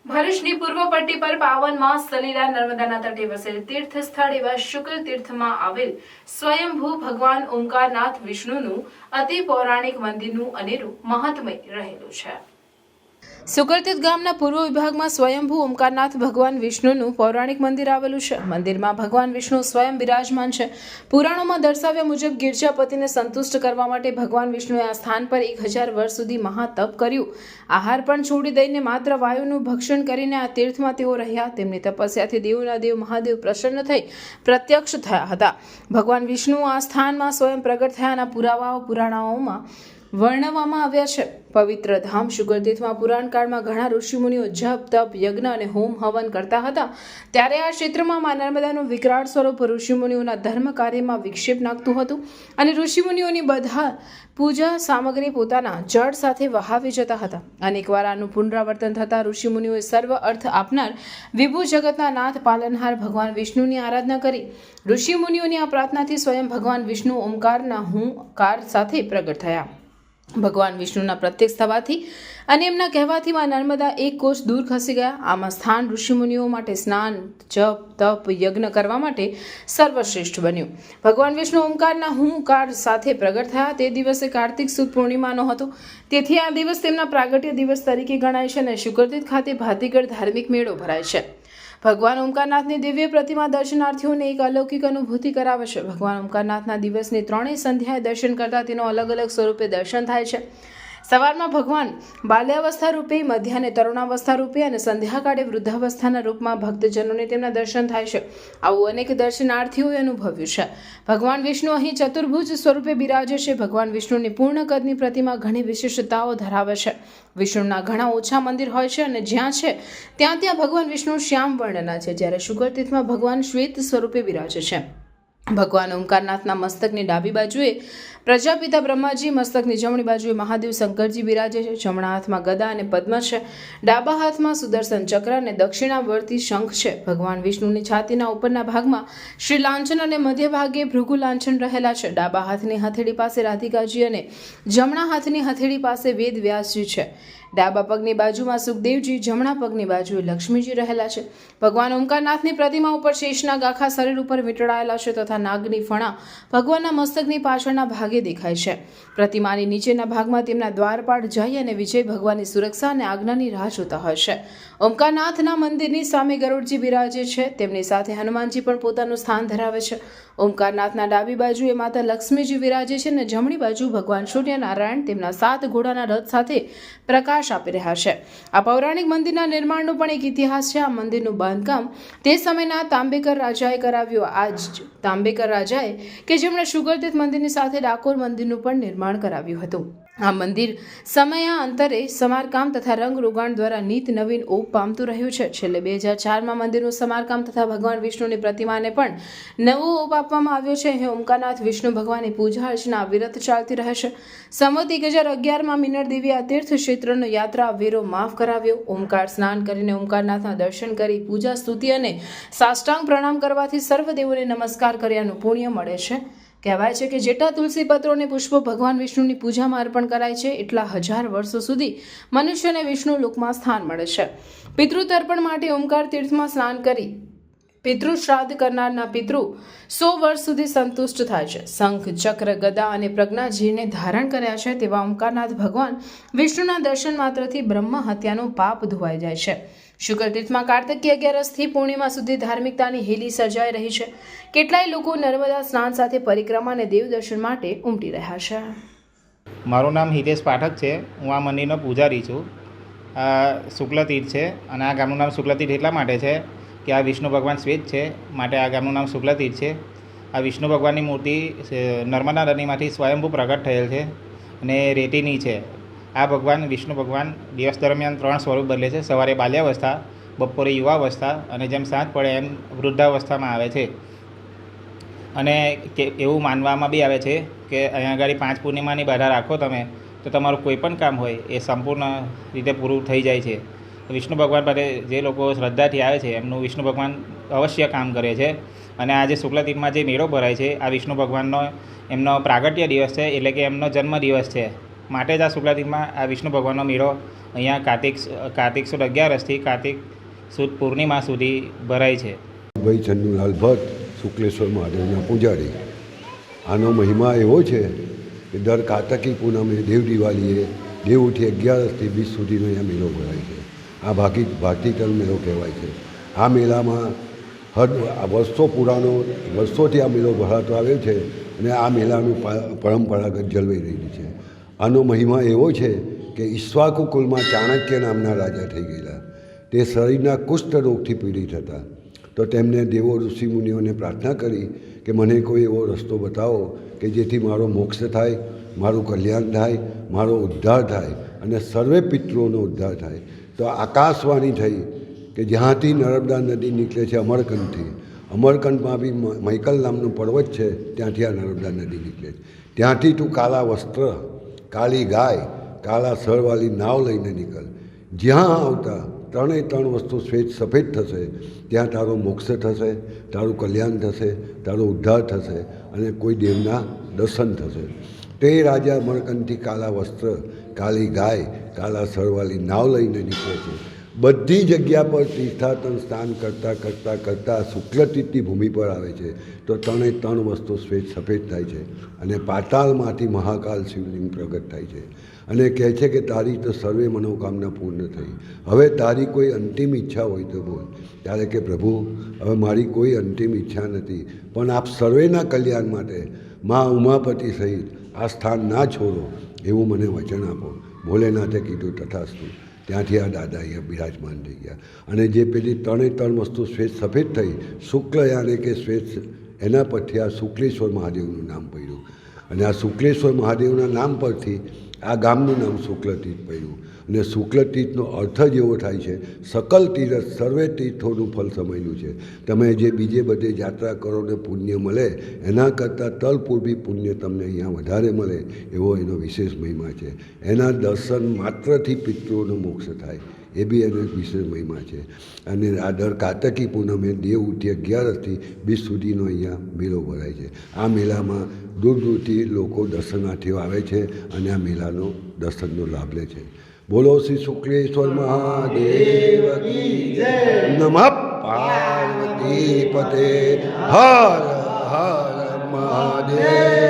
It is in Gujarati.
ભરૂચની પૂર્વ પટ્ટી પર પાવનમાં સલીલા નર્મદાના તટે વસેલ તીર્થ સ્થળ એવા શુક્લ તીર્થમાં આવેલ સ્વયંભૂ ભગવાન ઓમકારનાથ વિષ્ણુનું અતિ પૌરાણિક મંદિરનું અનેરું મહાત્મય રહેલું છે। સુકલતીર્થ ગામના પૂર્વ વિભાગમાં સ્વયંભૂ ઓમકારનાથ ભગવાન વિષ્ણુનું પૌરાણિક મંદિર આવેલું છે। મંદિરમાં ભગવાન વિષ્ણુ સ્વયં બિરાજમાન છે। પુરાણોમાં દર્શાવ્યા મુજબ ગિરજાપતિને સંતુષ્ટ કરવા માટે ભગવાન વિષ્ણુએ આ સ્થાન પર 1000 વર્ષ સુધી મહાતપ કર્યું। આહાર પણ છોડી દઈને માત્ર વાયુનું ભક્ષણ કરીને આ તીર્થમાં તેઓ રહ્યા। તેમની તપસ્યાથી દેવના દેવ મહાદેવ પ્રસન્ન થઈ પ્રત્યક્ષ થયા હતા। ભગવાન વિષ્ણુ આ સ્થાનમાં સ્વયં પ્રગટ થયાના પુરાવાઓ પુરાણોમાં વર્ણવવામાં આવ્યા છે। પવિત્ર ધામ શુક્લતીર્થમાં પુરાણકાળમાં ઘણા ઋષિમુનિઓ જપ તપ યજ્ઞ અને હોમ હવન કરતા હતા। ત્યારે આ ક્ષેત્રમાં મા નર્મદાનું વિકરાળ સ્વરૂપ ઋષિમુનિઓના ધર્મ કાર્યમાં વિક્ષેપ નાખતું હતું અને ઋષિમુનિઓની બધા પૂજા સામગ્રી પોતાના જળ સાથે વહાવી જતા હતા। અનેકવાર આનું પુનરાવર્તન થતા ઋષિમુનિઓએ સર્વ અર્થ આપનાર વિભુ જગતના નાથ પાલનહાર ભગવાન વિષ્ણુની આરાધના કરી। ઋષિમુનિઓની આ પ્રાર્થનાથી સ્વયં ભગવાન વિષ્ણુ ઓમકારના હુંકાર સાથે પ્રગટ થયા। ભગવાન વિષ્ણુના પ્રત્યક્ષ થવાથી અને એમના કહેવાથી માં નર્મદા એક કોષ દૂર ખસી ગયા। આમાં સ્થાન ઋષિમુનિઓ માટે સ્નાન જપ તપ યજ્ઞ કરવા માટે સર્વશ્રેષ્ઠ બન્યું। ભગવાન વિષ્ણુ ઓમકારના હુંકાર સાથે પ્રગટ થયા તે દિવસે કાર્તિક સુદ પૂર્ણિમાનો હતો, તેથી આ દિવસ તેમના પ્રાગટ્ય દિવસ તરીકે ગણાય છે અને શુક્લતીર્થ ખાતે ભાતીગઢ ધાર્મિક મેળો ભરાય છે। ભગવાન ઓમકારનાથની દિવ્ય પ્રતિમા દર્શનાર્થીઓને એક અલૌકિક અનુભૂતિ કરાવે છે। ભગવાન ઓમકારનાથના દિવસની 3 સંધ્યાએ દર્શન કરતા તેનો અલગ અલગ સ્વરૂપે દર્શન થાય છે। સવારમાં ભગવાન બાલ્યાવસ્થા રૂપે, મધ્યાહને તરુણાવસ્થા રૂપે અને સંધ્યાકાળે વૃદ્ધાવસ્થાના રૂપમાં ભક્તજનોને તેમના દર્શન થાય છે। આવું અનેક દર્શનાર્થીઓએ અનુભવ્યું છે। ભગવાન વિષ્ણુ અહીં ચતુર્ભુજ સ્વરૂપે બિરાજે છે। ભગવાન વિષ્ણુની પૂર્ણ કદની પ્રતિમા ઘણી વિશિષ્ટતાઓ ધરાવે છે। વિષ્ણુના ઘણા ઓછા મંદિર હોય છે અને જ્યાં છે ત્યાં ભગવાન વિષ્ણુ શ્યામ વર્ણના છે, જ્યારે શુક્લતીર્થમાં ભગવાન શ્વેત સ્વરૂપે બિરાજે છે। ભગવાન ઓમકારનાથના મસ્તકની ડાબી બાજુએ પ્રજાપિતા બ્રહ્માજી, મસ્તકની જમણી બાજુએ મહાદેવ શંકરજી બિરાજે છે। જમણા હાથમાં ગદા અને પદ્મ છે, ડાબા હાથમાં સુદર્શન ચક્ર અને દક્ષિણાવર્તી શંખ છે। ભગવાન વિષ્ણુની છાતીના ઉપરના ભાગમાં શ્રી લાંછન અને મધ્ય ભાગે ભૃગુ લાંછન રહેલા છે। ડાબા હાથની હથેળી પાસે રાધિકાજી અને જમણા હાથની હથેળી પાસે વેદ વ્યાસજી છે। ડાબા પગની બાજુમાં સુખદેવજી, જમણા પગની બાજુએ લક્ષ્મીજી રહેલા છે। ભગવાન ઓમકારનાથની પ્રતિમા ઉપર શેષનાગ આખા શરીર ઉપર વીંટળાયેલા છે તથા નાગની ફણા ભગવાનના મસ્તકની પાછળના ભાગે દેખાય છે। પ્રતિમાની નીચેના ભાગમાં તેમના દ્વારપાળ જય અને વિજય ભગવાનની સુરક્ષા અને આજ્ઞાની રાહ જોતા હોય છે। ઓમકારનાથના મંદિરની સામે ગરુડજી બિરાજે છે, તેમની સાથે હનુમાનજી પણ પોતાનું સ્થાન ધરાવે છે। ઓમકારનાથના ડાબી બાજુએ માતા લક્ષ્મીજી બિરાજે છે અને જમણી બાજુ ભગવાન સૂર્યનારાયણ તેમના 7 ઘોડાના રથ સાથે પ્રકાશ આપી રહ્યા છે। આ પૌરાણિક મંદિરના નિર્માણનો પણ એક ઇતિહાસ છે। આ મંદિરનું બાંધકામ તે સમયના તાંબેકર રાજાએ કરાવ્યું। આ જ તાંબેકર રાજાએ કે જેમણે શુક્લતીર્થ મંદિરની સાથે ડાકોર મંદિરનું પણ નિર્માણ કરાવ્યું હતું। આ મંદિર સમયાંતરે સમારકામ તથા રંગ રોગાણ દ્વારા નિત નવીન ઓપ પામતું રહ્યું છે। છેલ્લે 2004માં મંદિરનું સમારકામ તથા ભગવાન વિષ્ણુની પ્રતિમાને પણ નવો ઓપ આપવામાં આવ્યો છે। અહીં ઓમકારનાથ વિષ્ણુ ભગવાનની પૂજા અર્ચના અવિરત ચાલતી રહે છે। સંવત 1011માં મીનળ દેવી આ તીર્થ ક્ષેત્રનો યાત્રા વેરો માફ કરાવ્યો। ઓમકાર સ્નાન કરીને ઓમકારનાથના દર્શન કરી પૂજા સ્તુતિ અને સાષ્ટાંગ પ્રણામ કરવાથી સર્વ દેવોને નમસ્કાર કર્યાનું પુણ્ય મળે છે। કહેવાય છે કે જેટલા તુલસી પત્રો અને પુષ્પો ભગવાન વિષ્ણુની પૂજામાં અર્પણ કરાય છે, એટલા 1000 વર્ષો સુધી મનુષ્યને વિષ્ણુ લોકમાં સ્થાન મળે છે। પિતૃતર્પણ માટે ઓમકાર તીર્થમાં સ્નાન કરી પિતૃ શ્રાદ્ધ કરનારના પિતૃ 100 વર્ષ સુધી સંતુષ્ટ થાય છે। શંખ, ચક્ર, ગદા અને પ્રજ્ઞાજીને ધારણ કર્યા છે તેવા ઓમકારનાથ ભગવાન વિષ્ણુના દર્શન માત્રથી બ્રહ્મ હત્યાનું પાપ ધોવાઈ જાય છે। શુક્લતીર્થમાં કાર્તિકી 11થી પૂર્ણિમા સુધી ધાર્મિકતાની હેલી સર્જાઈ રહી છે। કેટલાય લોકો નર્મદા સ્નાન સાથે પરિક્રમા અને દેવ દર્શન માટે ઉમટી રહ્યા છે। મારું નામ હિતેશ પાઠક છે। હું આ મંદિરનો પૂજારી છું। આ શુક્લતીર્થ છે અને આ ગામનું નામ શુક્લતીર્થ એટલા માટે છે કે આ વિષ્ણુ ભગવાન શ્વેત છે, માટે આ ગામનું નામ શુક્લતીર્થ છે। આ વિષ્ણુ ભગવાનની મૂર્તિ નર્મદા નદીમાંથી સ્વયંભૂ પ્રગટ થયેલ છે અને રેતીની છે। આ ભગવાન વિષ્ણુ ભગવાન દિવસ દરમિયાન 3 સ્વરૂપ બદલે છે। સવારે બાલ્યાવસ્થા, બપોરે યુવાવસ્થા અને જેમ સાંજ પડે એમ વૃદ્ધાવસ્થામાં આવે છે। અને એવું માનવામાં બી આવે છે કે અહીંયા આગળ 5 પૂર્ણિમાની બાધા રાખો તમે તો તમારું કોઈ પણ કામ હોય એ સંપૂર્ણ રીતે પૂરું થઈ જાય છે। વિષ્ણુ ભગવાન પાસે જે લોકો શ્રદ્ધાથી આવે છે એમનું વિષ્ણુ ભગવાન અવશ્ય કામ કરે છે। અને આજે શુક્લતીર્થમાં જે મેળો ભરાય છે આ વિષ્ણુ ભગવાનનો એમનો પ્રાગટ્ય દિવસ છે, એટલે કે એમનો જન્મ દિવસ છે। માટે જ આ શુક્લા તીર્થમાં આ વિષ્ણુ ભગવાનનો મેળો અહીંયા કાર્તિક સુદ 11 કાર્તિક સુદ પૂર્ણિમા સુધી ભરાય છે. ભાઈ ચંદુલાલ ભટ્ટ, શુક્લેશ્વર મહાદેવના પૂજારી. આનો મહિમા એવો છે કે દર કાર્તકી પૂનમે દેવ દિવાળીએ દેવ ઉઠી 11થી 20 સુધીનો અહીંયા મેળો ભરાય છે. આ ભાતીતલ મેળો કહેવાય છે. આ મેળામાં વર્ષો પુરાણો વર્ષોથી આ મેળો ભરાતો આવ્યો છે અને આ મેળાનું પરંપરાગત જળવાઈ રહેલી છે. આનો મહિમા એવો છે કે ઈક્ષ્વાકુ કુલમાં ચાણક્ય નામના રાજા થઈ ગયેલા. તે શરીરના કુષ્ઠ રોગથી પીડિત હતા. તો તેમને દેવો ઋષિમુનિઓને પ્રાર્થના કરી કે મને કોઈ એવો રસ્તો બતાવો કે જેથી મારો મોક્ષ થાય, મારું કલ્યાણ થાય, મારો ઉદ્ધાર થાય અને સર્વે પિતૃઓનો ઉદ્ધાર થાય. તો આકાશવાણી થઈ કે જ્યાંથી નર્મદા નદી નીકળે છે અમરકંટથી, અમરકંટમાં બી મૈકલ નામનું પર્વત છે, ત્યાંથી આ નર્મદા નદી નીકળે છે. ત્યાંથી તું કાળા વસ્ત્ર, કાળી ગાય, કાળા સરવાળી નાવ લઈને નીકળ. જ્યાં આવતા 3 વસ્તુ શ્વેત સફેદ થશે ત્યાં તારો મોક્ષ થશે, તારું કલ્યાણ થશે, તારો ઉદ્ધાર થશે અને કોઈ દેવના દર્શન થશે. તે રાજા અમરકંટથી કાળા વસ્ત્ર, કાળી ગાય, કાળા સરવાળી નાવ લઈને નીકળે છે. બધી જગ્યા પર તીર્થાટન સ્નાન કરતાં શુક્લતીર્થની ભૂમિ પર આવે છે. તો 3 વસ્તુ શ્વેત સફેદ થાય છે અને પાતાળમાંથી મહાકાલ શિવલિંગ પ્રગટ થાય છે અને કહે છે કે તારી તો સર્વે મનોકામના પૂર્ણ થઈ. હવે તારી કોઈ અંતિમ ઈચ્છા હોય તો બોલ. ત્યારે કે પ્રભુ, હવે મારી કોઈ અંતિમ ઈચ્છા નથી, પણ આપ સર્વેના કલ્યાણ માટે મા ઉમાપતિ સહિત આ સ્થાન ના છોડો એવું મને વચન આપો. ભોલેનાથે કીધું તથાસ્તુ. ત્યાંથી આ દાદા અહીંયા બિરાજમાન થઈ ગયા અને જે પેલી 3 વસ્તુ શ્વેત સફેદ થઈ, શુક્લ યાને કે શ્વેત, એના પરથી આ શુક્લેશ્વર મહાદેવનું નામ પડ્યું અને આ શુક્લેશ્વર મહાદેવના નામ પરથી આ ગામનું નામ શુક્લતીર્થ પડ્યું. અને શુક્લતીર્થનો અર્થ જ એવો થાય છે સકલ તીર્થ, સર્વે તીર્થોનું ફળ સમયનું છે. તમે જે બીજે બધે યાત્રા કરો ને પુણ્ય મળે એના કરતાં તલપૂર્વી પુણ્ય તમને અહીંયા વધારે મળે એવો એનો વિશેષ મહિમા છે. એના દર્શન માત્રથી પિતૃઓનો મોક્ષ થાય એ બી એનો એક વિશેષ મહિમા છે. અને આ દર કાર્તકી પૂનમે દેવ ઉઠી 11થી 20 સુધીનો અહીંયા મેળો ભરાય છે. આ મેળામાં દૂર દૂરથી લોકો દર્શનાર્થીઓ આવે છે અને આ મેળાનો દર્શનનો લાભ લે છે. બોલો શ્રી શુક્લેશ્વર મહાદેવ કી જય. નમઃ પાર્વતી પતે. હર હર મહાદેવ.